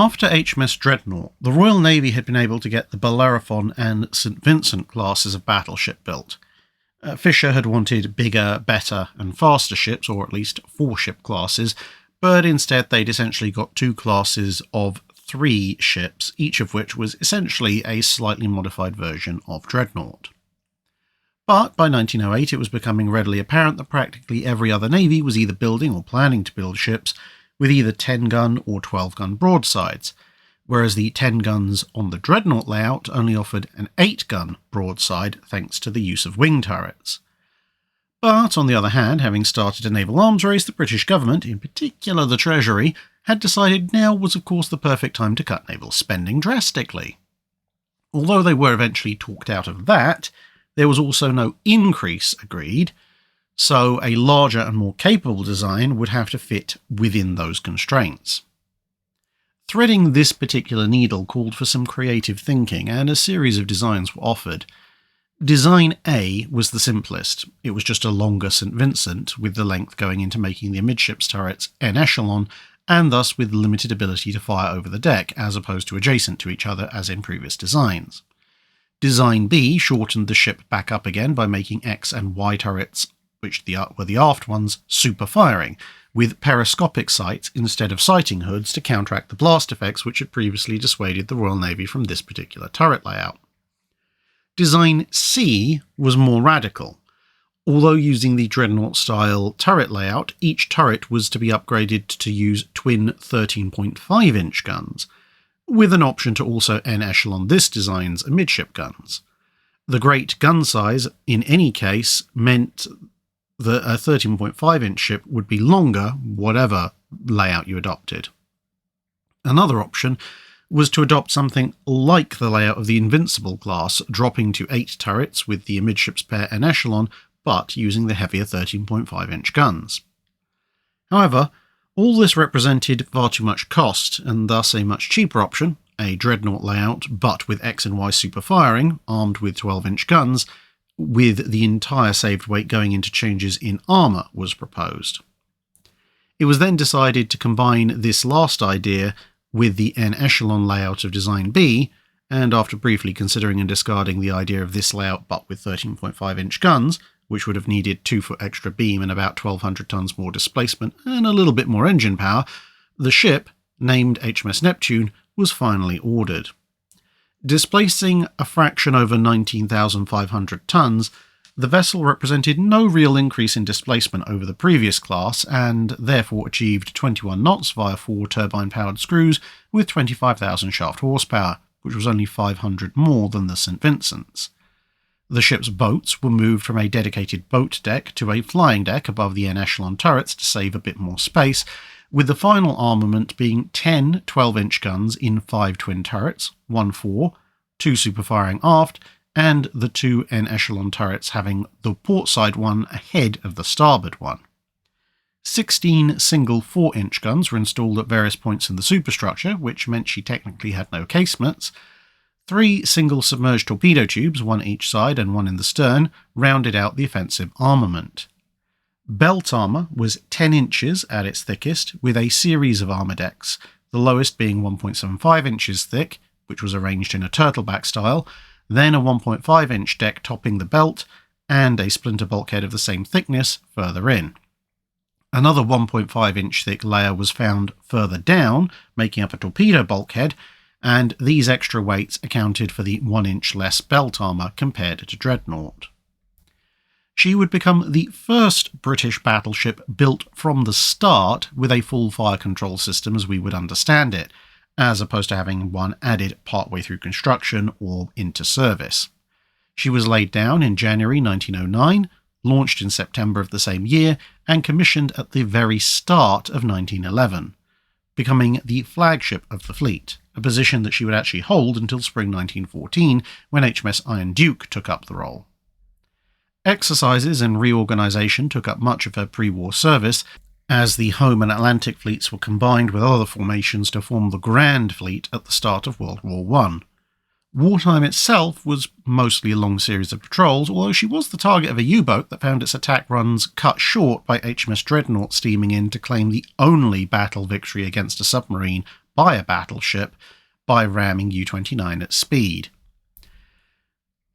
After HMS Dreadnought, the Royal Navy had been able to get the Bellerophon and St Vincent classes of battleship built. Fisher had wanted bigger, better and faster ships, or at least 4 ship classes, but instead they'd essentially got 2 classes of 3 ships, each of which was essentially a slightly modified version of Dreadnought. But by 1908 it was becoming readily apparent that practically every other navy was either building or planning to build ships with either 10-gun or 12-gun broadsides, whereas the 10 guns on the Dreadnought layout only offered an 8-gun broadside thanks to the use of wing turrets. But on the other hand, having started a naval arms race, the British government, in particular the Treasury, had decided now was of course the perfect time to cut naval spending drastically. Although they were eventually talked out of that, there was also no increase agreed, so a larger and more capable design would have to fit within those constraints. Threading this particular needle called for some creative thinking, and a series of designs were offered. Design A was the simplest. It was just a longer St Vincent, with the length going into making the amidships turrets en echelon, and thus with limited ability to fire over the deck, as opposed to adjacent to each other as in previous designs. Design B shortened the ship back up again by making X and Y turrets, which were the aft ones, super-firing, with periscopic sights instead of sighting hoods to counteract the blast effects which had previously dissuaded the Royal Navy from this particular turret layout. Design C was more radical. Although using the Dreadnought-style turret layout, each turret was to be upgraded to use twin 13.5-inch guns, with an option to also en-echelon this design's amidship guns. The great gun size, in any case, meant that a 13.5-inch ship would be longer, whatever layout you adopted. Another option was to adopt something like the layout of the Invincible class, dropping to 8 turrets with the amidships pair en echelon, but using the heavier 13.5-inch guns. However, all this represented far too much cost, and thus a much cheaper option, a Dreadnought layout but with X and Y super firing, armed with 12-inch guns, with the entire saved weight going into changes in armour, was proposed. It was then decided to combine this last idea with the en-echelon layout of Design B, and after briefly considering and discarding the idea of this layout but with 13.5-inch guns, which would have needed 2-foot extra beam and about 1,200 tons more displacement and a little bit more engine power, the ship, named HMS Neptune, was finally ordered. Displacing a fraction over 19,500 tons, the vessel represented no real increase in displacement over the previous class, and therefore achieved 21 knots via 4 turbine-powered screws with 25,000 shaft horsepower, which was only 500 more than the St Vincent's. The ship's boats were moved from a dedicated boat deck to a flying deck above the en-echelon turrets to save a bit more space, with the final armament being 10 12-inch guns in 5 twin turrets, 1 fore, 2 super-firing aft, and the 2 en-echelon turrets having the portside one ahead of the starboard one. 16 single 4-inch guns were installed at various points in the superstructure, which meant she technically had no casemates. 3 single submerged torpedo tubes, 1 each side and 1 in the stern, rounded out the offensive armament. Belt armour was 10 inches at its thickest, with a series of armour decks, the lowest being 1.75 inches thick, which was arranged in a turtleback style, then a 1.5-inch deck topping the belt, and a splinter bulkhead of the same thickness further in. Another 1.5-inch thick layer was found further down, making up a torpedo bulkhead, and these extra weights accounted for the 1-inch less belt armour compared to Dreadnought. She would become the first British battleship built from the start with a full fire control system as we would understand it, as opposed to having one added partway through construction or into service. She was laid down in January 1909, launched in September of the same year, and commissioned at the very start of 1911, becoming the flagship of the fleet, a position that she would actually hold until spring 1914, when HMS Iron Duke took up the role. Exercises and reorganisation took up much of her pre-war service, as the Home and Atlantic fleets were combined with other formations to form the Grand Fleet at the start of World War I. Wartime itself was mostly a long series of patrols, although she was the target of a U-boat that found its attack runs cut short by HMS Dreadnought steaming in to claim the only battle victory against a submarine by a battleship by ramming U-29 at speed.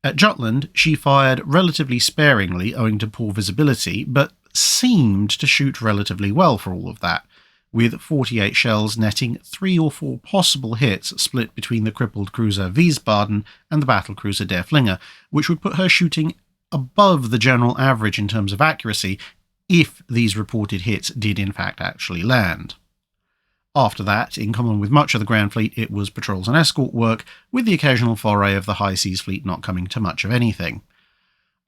At Jutland, she fired relatively sparingly owing to poor visibility, but seemed to shoot relatively well for all of that, with 48 shells netting 3 or 4 possible hits split between the crippled cruiser Wiesbaden and the battlecruiser Der Flinger, which would put her shooting above the general average in terms of accuracy if these reported hits did in fact actually land. After that, in common with much of the Grand Fleet, it was patrols and escort work, with the occasional foray of the High Seas Fleet not coming to much of anything.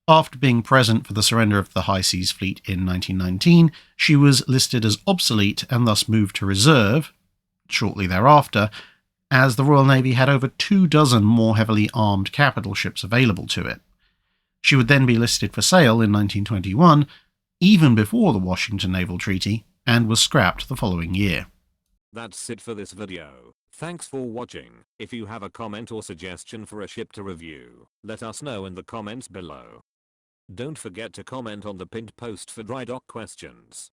After being present for the surrender of the High Seas Fleet in 1919, she was listed as obsolete and thus moved to reserve shortly thereafter, as the Royal Navy had over 24 more heavily armed capital ships available to it. She would then be listed for sale in 1921, even before the Washington Naval Treaty, and was scrapped the following year. That's it for this video. Thanks for watching. If you have a comment or suggestion for a ship to review, let us know in the comments below. Don't forget to comment on the pinned post for dry dock questions.